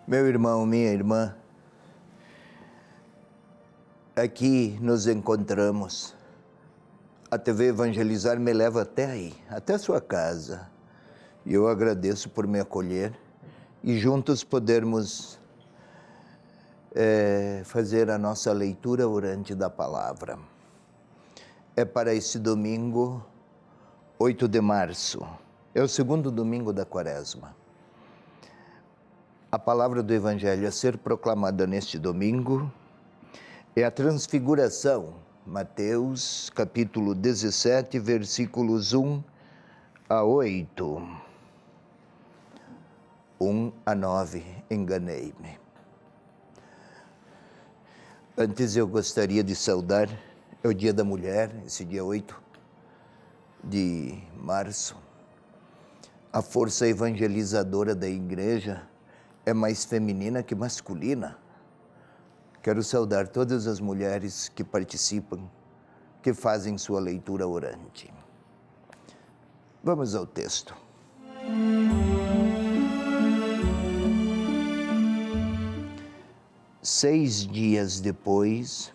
Meu irmão, minha irmã, aqui nos encontramos. A TV Evangelizar me leva até aí, até a sua casa. E eu agradeço por me acolher e juntos podermos fazer a nossa leitura orante da palavra. É para esse domingo, 8 de março. É o segundo domingo da Quaresma. A palavra do Evangelho a ser proclamada neste domingo é a transfiguração, Mateus capítulo 17, versículos 1 a 8. 1 a 9, enganei-me. Antes eu gostaria de saudar, é o Dia da Mulher, esse dia 8 de março. A força evangelizadora da igreja é mais feminina que masculina. Quero saudar todas as mulheres que participam, que fazem sua leitura orante. Vamos ao texto. Seis dias depois,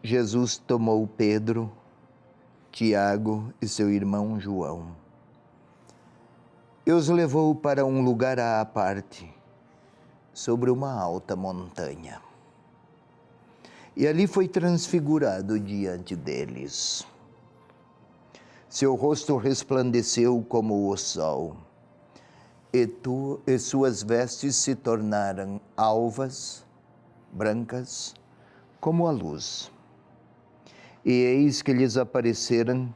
Jesus tomou Pedro, Tiago e seu irmão João e os levou para um lugar à parte, sobre uma alta montanha. E ali foi transfigurado diante deles. Seu rosto resplandeceu como o sol, e suas vestes se tornaram alvas, brancas, como a luz. E eis que lhes apareceram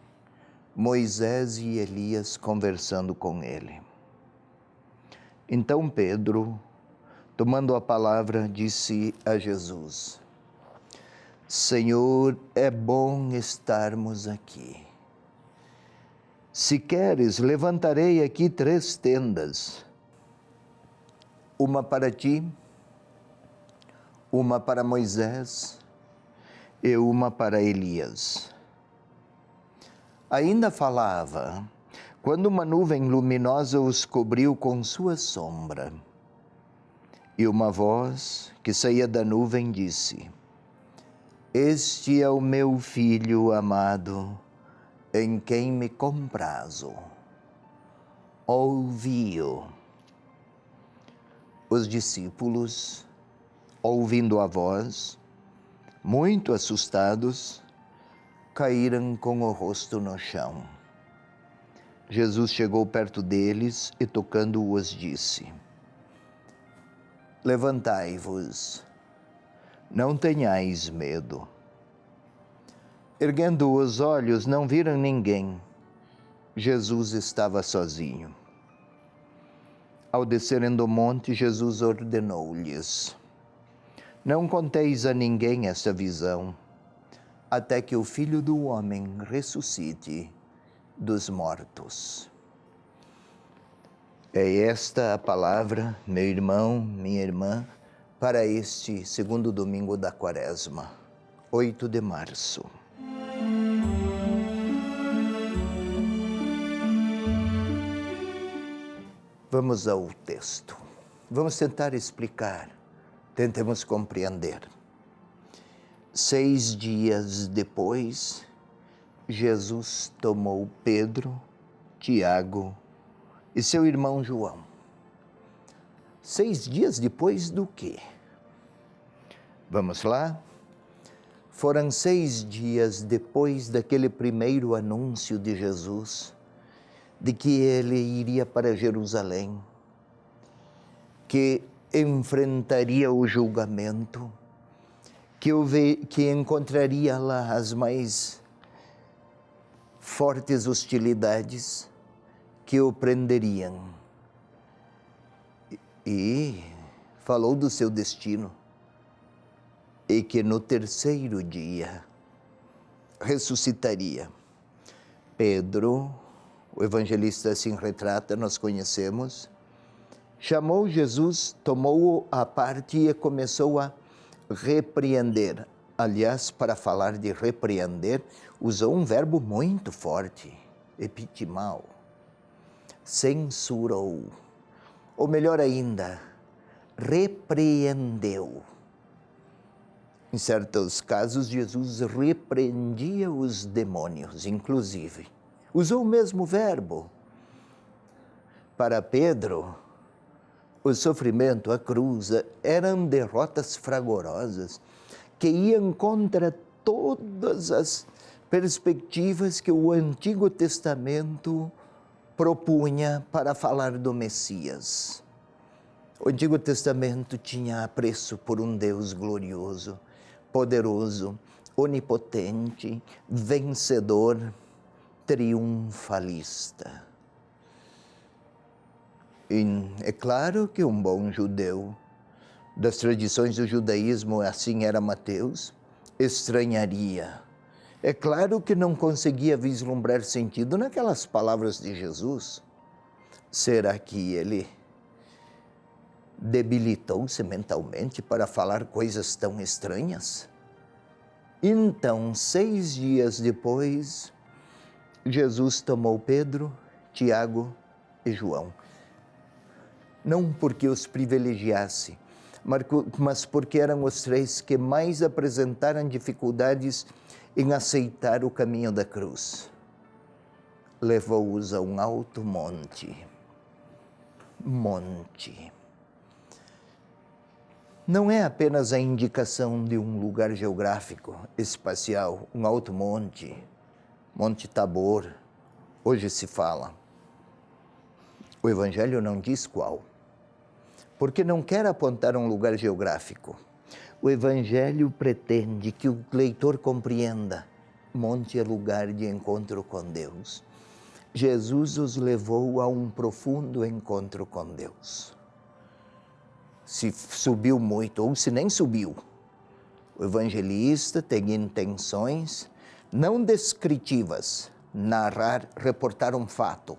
Moisés e Elias conversando com ele. Então Pedro, tomando a palavra, disse a Jesus: Senhor, é bom estarmos aqui. Se queres, levantarei aqui 3 tendas. Uma para ti, uma para Moisés e uma para Elias. Ainda falava, quando uma nuvem luminosa os cobriu com sua sombra. E uma voz que saía da nuvem disse: Este é o meu filho amado, em quem me comprazo. Ouvi-o. Os discípulos, ouvindo a voz, muito assustados, caíram com o rosto no chão. Jesus chegou perto deles e, tocando-os, disse: Levantai-vos, não tenhais medo. Erguendo os olhos, não viram ninguém. Jesus estava sozinho. Ao descerem do monte, Jesus ordenou-lhes: Não conteis a ninguém esta visão, até que o Filho do Homem ressuscite dos mortos. É esta a palavra, meu irmão, minha irmã, para este segundo domingo da Quaresma, 8 de março. Vamos ao texto. Vamos tentar explicar, tentemos compreender. 6 dias depois, Jesus tomou Pedro, Tiago e seu irmão João. 6 dias depois do quê? Vamos lá? Foram 6 dias depois daquele primeiro anúncio de Jesus, de que ele iria para Jerusalém, que enfrentaria o julgamento, que encontraria lá as mais fortes hostilidades, que o prenderiam. E falou do seu destino, e que no 3º dia ressuscitaria. Pedro, o evangelista assim retrata, nós conhecemos, chamou Jesus, tomou-o à parte e começou a repreender. Aliás, para falar de repreender, usou um verbo muito forte, epitimao. Censurou. Ou melhor ainda, repreendeu. Em certos casos, Jesus repreendia os demônios, inclusive. Usou o mesmo verbo. Para Pedro, o sofrimento, a cruz, eram derrotas fragorosas que iam contra todas as perspectivas que o Antigo Testamento propunha para falar do Messias. O Antigo Testamento tinha apreço por um Deus glorioso, poderoso, onipotente, vencedor, triunfalista. E é claro que um bom judeu, das tradições do judaísmo, assim era Mateus, estranharia. É claro que não conseguia vislumbrar sentido naquelas palavras de Jesus. Será que ele debilitou-se mentalmente para falar coisas tão estranhas? Então, 6 dias depois, Jesus tomou Pedro, Tiago e João. Não porque os privilegiasse, mas porque eram os 3 que mais apresentaram dificuldades em aceitar o caminho da cruz. Levou-os a um alto monte. Não é apenas a indicação de um lugar geográfico, espacial, um alto monte, Monte Tabor, hoje se fala. O Evangelho não diz qual, porque não quer apontar um lugar geográfico. O Evangelho pretende que o leitor compreenda: monte é lugar de encontro com Deus. Jesus os levou a um profundo encontro com Deus. Se subiu muito ou se nem subiu, o evangelista tem intenções não descritivas, narrar, reportar um fato.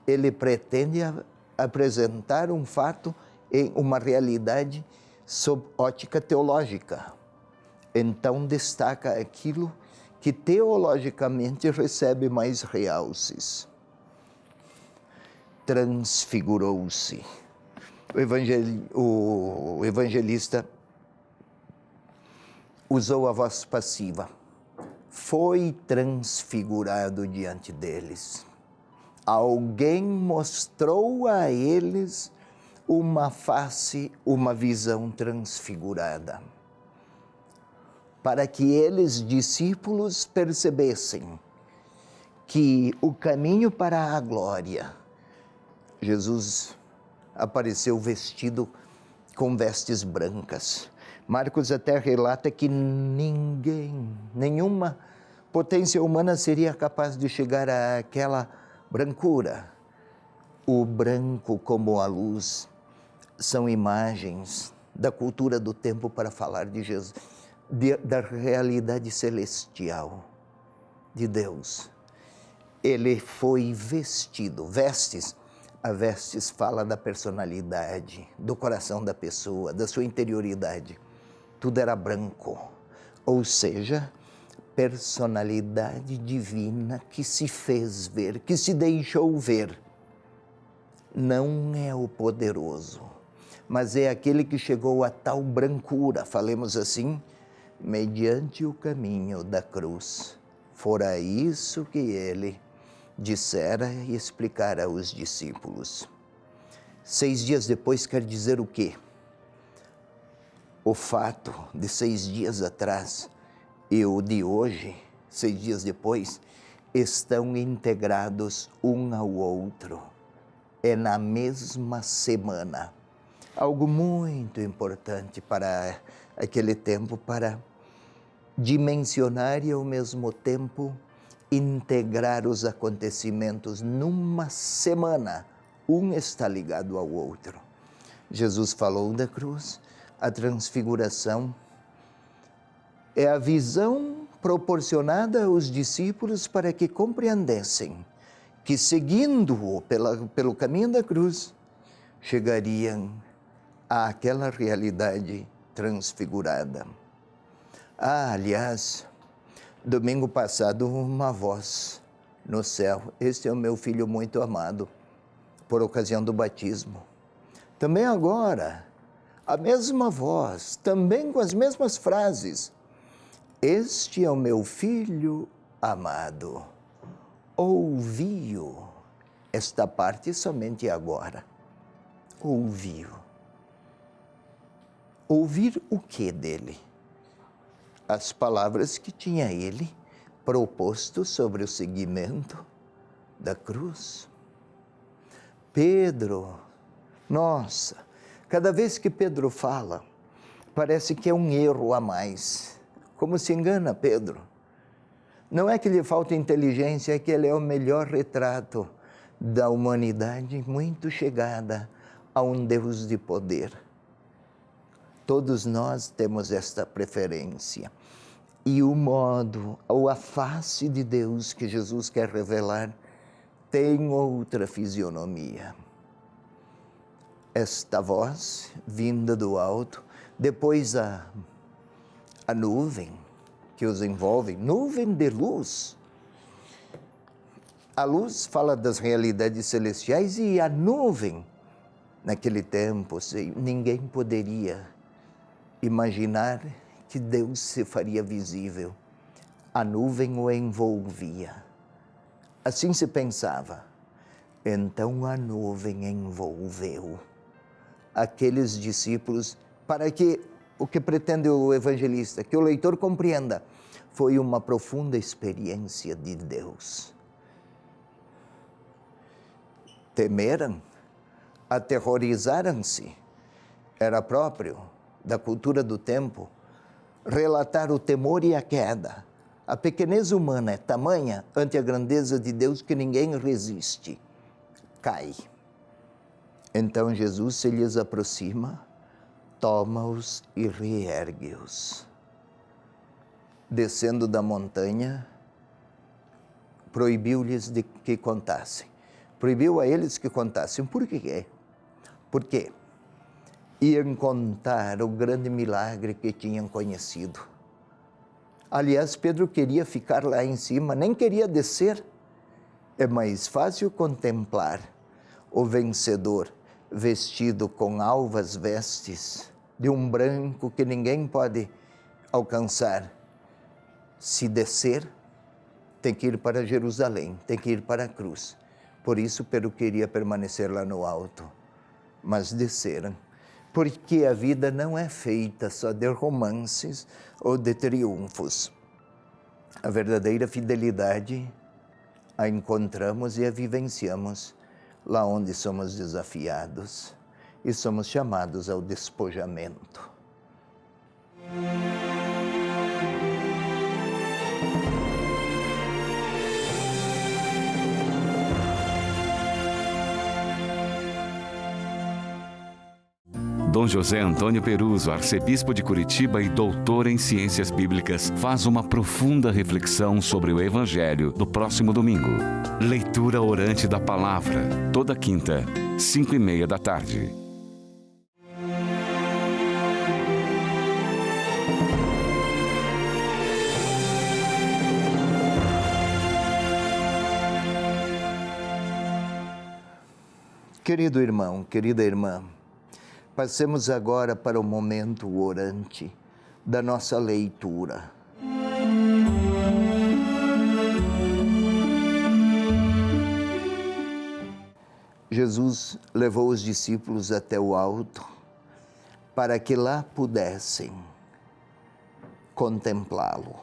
Ele pretende apresentar um fato em uma realidade sob ótica teológica. Então destaca aquilo que teologicamente recebe mais realces. Transfigurou-se. O evangelista usou a voz passiva. Foi transfigurado diante deles. Alguém mostrou a eles uma face, uma visão transfigurada, para que eles, discípulos, percebessem que o caminho para a glória, Jesus apareceu vestido com vestes brancas. Marcos até relata que nenhuma potência humana seria capaz de chegar àquela brancura. O branco como a luz são imagens da cultura do tempo para falar de Jesus, da realidade celestial de Deus. Ele foi vestido, vestes. A vestes fala da personalidade, do coração da pessoa, da sua interioridade. Tudo era branco, ou seja, personalidade divina que se fez ver, que se deixou ver. Não é o poderoso, mas é aquele que chegou a tal brancura, falemos assim, mediante o caminho da cruz. Fora isso que ele dissera e explicara aos discípulos. 6 dias depois quer dizer o quê? O fato de 6 dias atrás e o de hoje, 6 dias depois, estão integrados um ao outro. É na mesma semana. Algo muito importante para aquele tempo, para dimensionar e ao mesmo tempo integrar os acontecimentos numa semana. Um está ligado ao outro. Jesus falou da cruz, a transfiguração é a visão proporcionada aos discípulos para que compreendessem que, seguindo-o pelo caminho da cruz, chegariam àquela realidade transfigurada. Aliás, domingo passado, uma voz no céu: este é o meu filho muito amado, por ocasião do batismo. Também agora, a mesma voz, também com as mesmas frases. Este é o meu filho amado. Ouvi-o. Esta parte somente agora. Ouvi-o. Ouvir o que dele? As palavras que tinha ele proposto sobre o seguimento da cruz. Pedro, nossa, cada vez que Pedro fala, parece que é um erro a mais. Como se engana Pedro? Não é que lhe falta inteligência, é que ele é o melhor retrato da humanidade muito chegada a um Deus de poder. Todos nós temos esta preferência. E o modo, ou a face de Deus que Jesus quer revelar, tem outra fisionomia. Esta voz vinda do alto, depois a nuvem que os envolve, nuvem de luz. A luz fala das realidades celestiais e a nuvem, naquele tempo, ninguém poderia imaginar que Deus se faria visível. A nuvem o envolvia. Assim se pensava. Então a nuvem envolveu aqueles discípulos para que, o que pretende o evangelista, que o leitor compreenda, foi uma profunda experiência de Deus. Temeram, aterrorizaram-se. Era próprio da cultura do tempo relatar o temor e a queda. A pequenez humana é tamanha ante a grandeza de Deus que ninguém resiste. Cai. Então Jesus se lhes aproxima, toma-os e reergue-os. Descendo da montanha, proibiu-lhes de que contassem. Proibiu a eles que contassem. Por quê? Por quê? Iam contar o grande milagre que tinham conhecido. Aliás, Pedro queria ficar lá em cima, nem queria descer. É mais fácil contemplar o vencedor vestido com alvas vestes, de um branco que ninguém pode alcançar. Se descer, tem que ir para Jerusalém, tem que ir para a cruz. Por isso, Pedro queria permanecer lá no alto. Mas desceram. Porque a vida não é feita só de romances ou de triunfos. A verdadeira fidelidade a encontramos e a vivenciamos lá onde somos desafiados e somos chamados ao despojamento. Dom José Antônio Peruso, arcebispo de Curitiba e doutor em ciências bíblicas, faz uma profunda reflexão sobre o Evangelho no próximo domingo. Leitura orante da Palavra, toda quinta, 5:30 da tarde. Querido irmão, querida irmã, passemos agora para o momento orante da nossa leitura. Jesus levou os discípulos até o alto para que lá pudessem contemplá-lo.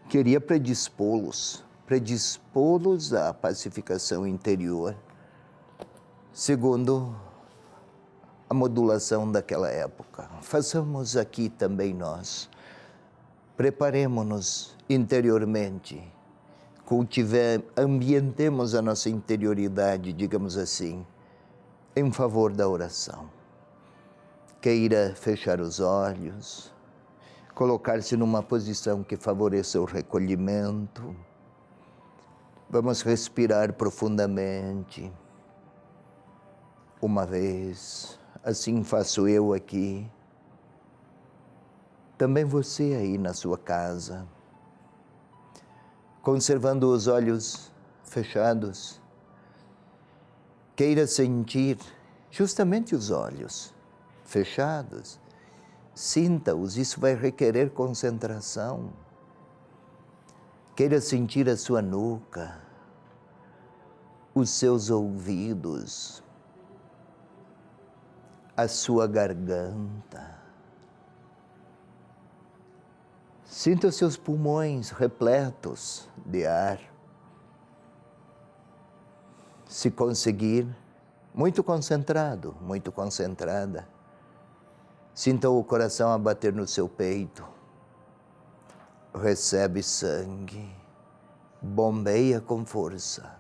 Queria predispô-los à pacificação interior, segundo a modulação daquela época. Façamos aqui também nós. Preparemo-nos interiormente, ambientemos a nossa interioridade, digamos assim, em favor da oração. Queira fechar os olhos, colocar-se numa posição que favoreça o recolhimento. Vamos respirar profundamente. Uma vez, assim faço eu aqui. Também você aí na sua casa, conservando os olhos fechados. Queira sentir justamente os olhos, fechados. Sinta-os, isso vai requerer concentração. Queira sentir a sua nuca, os seus ouvidos, a sua garganta. Sinta os seus pulmões repletos de ar. Se conseguir, muito concentrado, muito concentrada. Sinta o coração a bater no seu peito. Recebe sangue, bombeia com força.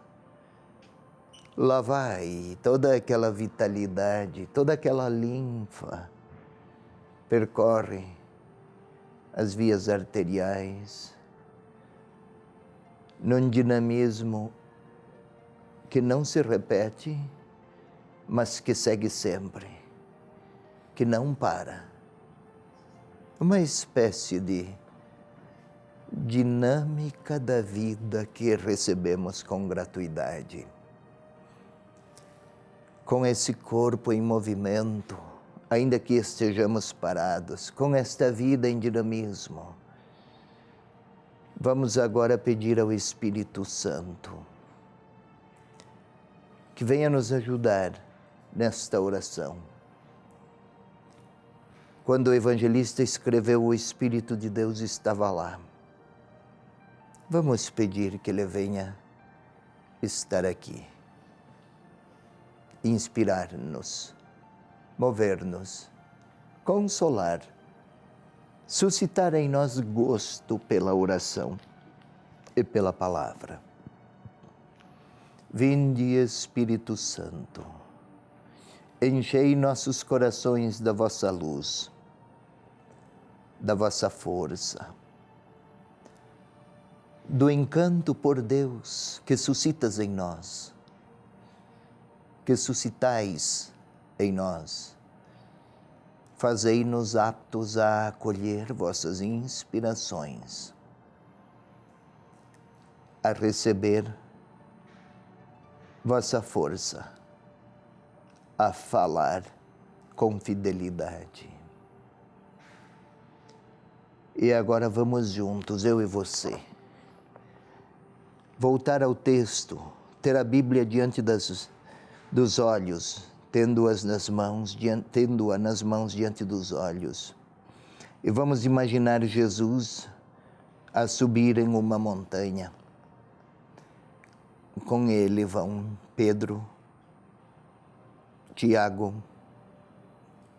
Lá vai toda aquela vitalidade, toda aquela linfa percorre as vias arteriais num dinamismo que não se repete, mas que segue sempre, que não para. Uma espécie de dinâmica da vida que recebemos com gratuidade. Com esse corpo em movimento, ainda que estejamos parados, com esta vida em dinamismo, vamos agora pedir ao Espírito Santo que venha nos ajudar nesta oração. Quando o evangelista escreveu, o Espírito de Deus estava lá. Vamos pedir que Ele venha estar aqui, inspirar-nos, mover-nos, consolar, suscitar em nós gosto pela oração e pela palavra. Vinde, Espírito Santo, enchei nossos corações da vossa luz, da vossa força, do encanto por Deus que suscitas em nós, que suscitais em nós. Fazei-nos aptos a acolher vossas inspirações, a receber vossa força, a falar com fidelidade. E agora vamos juntos, eu e você, voltar ao texto, ter a Bíblia diante dos olhos, tendo-a nas mãos diante dos olhos. E vamos imaginar Jesus a subir em uma montanha. Com ele vão Pedro, Tiago,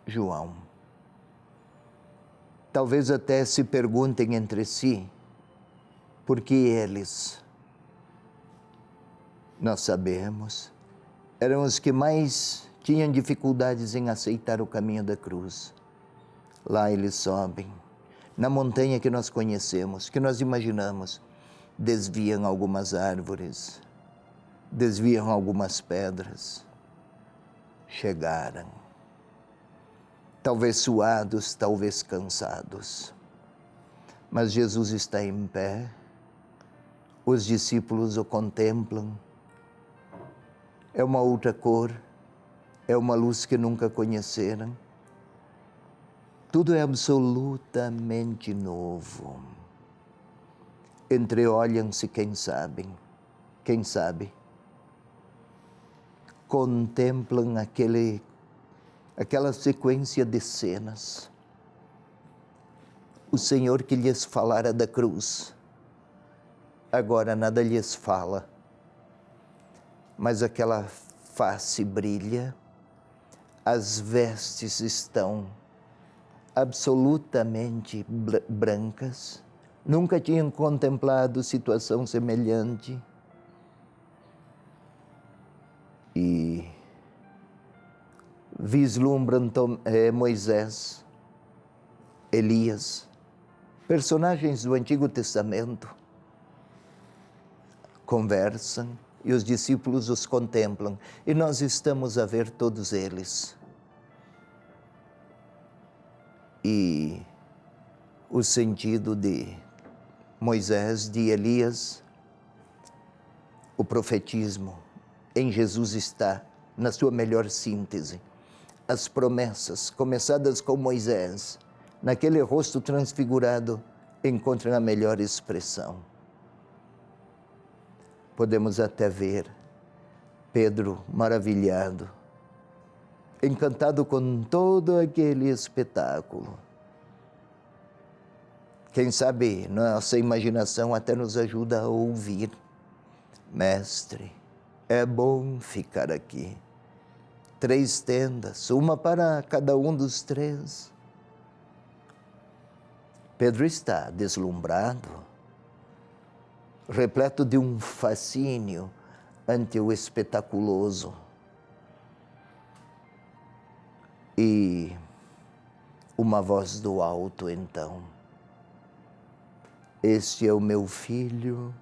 João. Talvez até se perguntem entre si, por que eles? Nós sabemos, eram os que mais tinham dificuldades em aceitar o caminho da cruz. Lá eles sobem, na montanha que nós conhecemos, que nós imaginamos, desviam algumas árvores, desviam algumas pedras, chegaram, talvez suados, talvez cansados, mas Jesus está em pé, os discípulos o contemplam. É uma outra cor, é uma luz que nunca conheceram. Tudo é absolutamente novo. Entreolham-se, quem sabe, contemplam aquela sequência de cenas. O Senhor que lhes falara da cruz, agora nada lhes fala, mas aquela face brilha, as vestes estão absolutamente brancas, nunca tinham contemplado situação semelhante. E vislumbram Moisés, Elias, personagens do Antigo Testamento, conversam e os discípulos os contemplam, e nós estamos a ver todos eles. E o sentido de Moisés, de Elias, o profetismo em Jesus está na sua melhor síntese. as promessas começadas com Moisés, naquele rosto transfigurado, encontram a melhor expressão. Podemos até ver Pedro maravilhado, encantado com todo aquele espetáculo. Quem sabe nossa imaginação até nos ajuda a ouvir: Mestre, é bom ficar aqui. 3 tendas, uma para cada um dos 3. Pedro está deslumbrado, repleto de um fascínio ante o espetaculoso. E uma voz do alto, então: este é o meu filho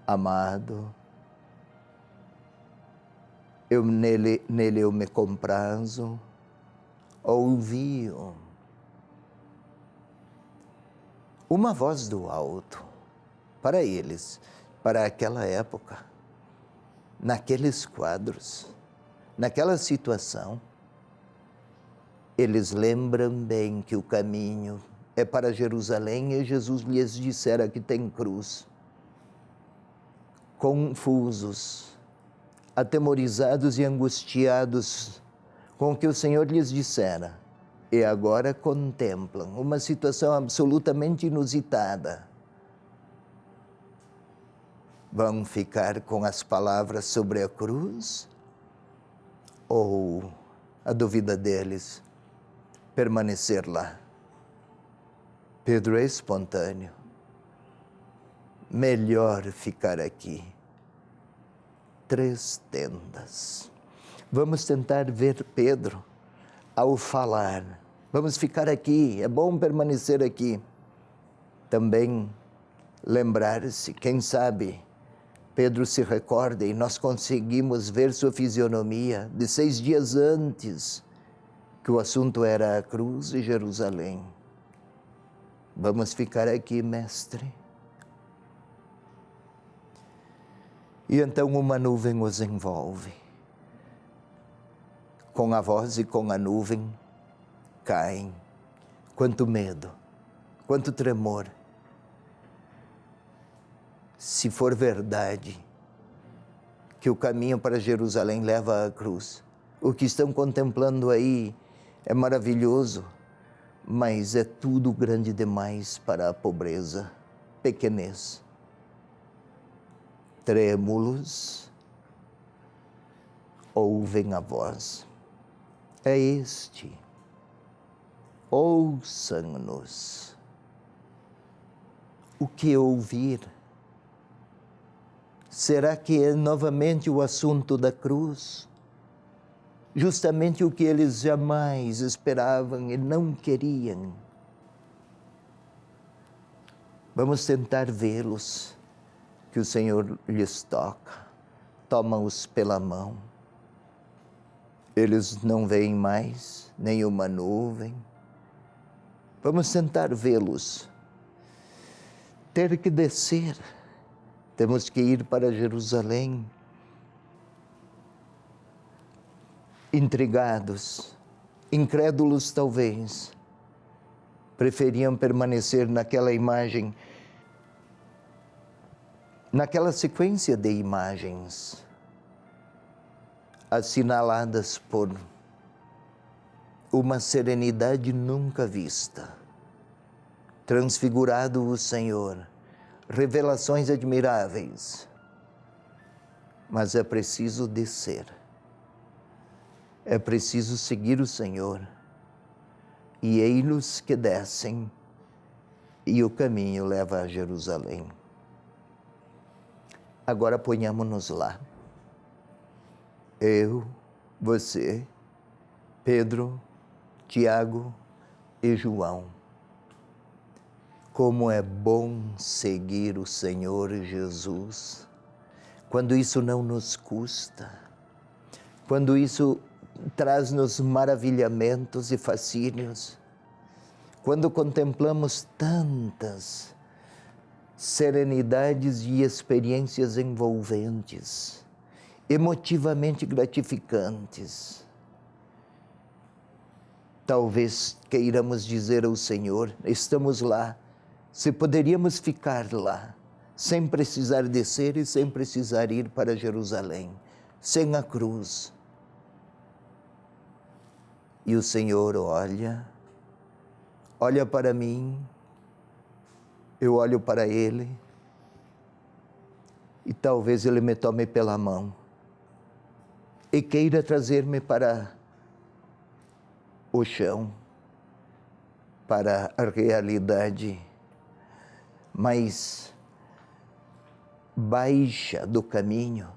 amado, nele eu me comprazo, ouvi-o. Uma voz do alto, para eles, para aquela época, naqueles quadros, naquela situação, eles lembram bem que o caminho é para Jerusalém e Jesus lhes dissera que tem cruz. Confusos, atemorizados e angustiados com o que o Senhor lhes dissera, e agora contemplam uma situação absolutamente inusitada. Vão ficar com as palavras sobre a cruz? Ou a dúvida deles permanecer lá? Pedro é espontâneo. Melhor ficar aqui. 3 tendas. Vamos tentar ver Pedro ao falar. Vamos ficar aqui, é bom permanecer aqui. Também lembrar-se, quem sabe, Pedro se recorda e nós conseguimos ver sua fisionomia de 6 dias antes, que o assunto era a cruz e Jerusalém. Vamos ficar aqui, mestre. E então uma nuvem os envolve. Com a voz e com a nuvem caem. Quanto medo, quanto tremor. Se for verdade que o caminho para Jerusalém leva à cruz, o que estão contemplando aí é maravilhoso, mas é tudo grande demais para a pobreza, pequenez. Trêmulos, ouvem a voz. É este. Ouçam-nos. O que ouvir? Será que é novamente o assunto da cruz? Justamente o que eles jamais esperavam e não queriam. Vamos tentar vê-los, que o Senhor lhes toca, toma-os pela mão. Eles não veem mais nenhuma nuvem. Vamos tentar vê-los. Ter que descer, temos que ir para Jerusalém. Intrigados, incrédulos talvez, preferiam permanecer naquela imagem, naquela sequência de imagens, assinaladas por uma serenidade nunca vista. Transfigurado o Senhor, revelações admiráveis, mas é preciso descer. É preciso seguir o Senhor. E ei-los que descem, e o caminho leva a Jerusalém. Agora ponhamo-nos lá. Eu, você, Pedro, Tiago e João. Como é bom seguir o Senhor Jesus, quando isso não nos custa, quando isso traz-nos maravilhamentos e fascínios, quando contemplamos tantas serenidades e experiências envolventes, emotivamente gratificantes. talvez queiramos dizer ao Senhor, estamos lá, se poderíamos ficar lá, sem precisar descer e sem precisar ir para Jerusalém, sem a cruz. E o Senhor olha para mim, eu olho para Ele, e talvez Ele me tome pela mão e queira trazer-me para o chão, para a realidade mais baixa do caminho.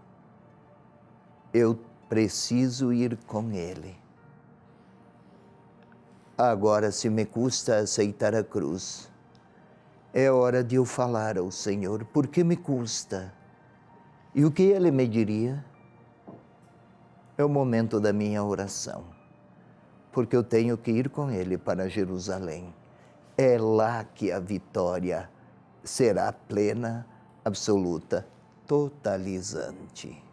Eu preciso ir com Ele. Agora, se me custa aceitar a cruz, é hora de eu falar ao Senhor, por que me custa? E o que Ele me diria? É o momento da minha oração, porque eu tenho que ir com Ele para Jerusalém. É lá que a vitória será plena, absoluta, totalizante.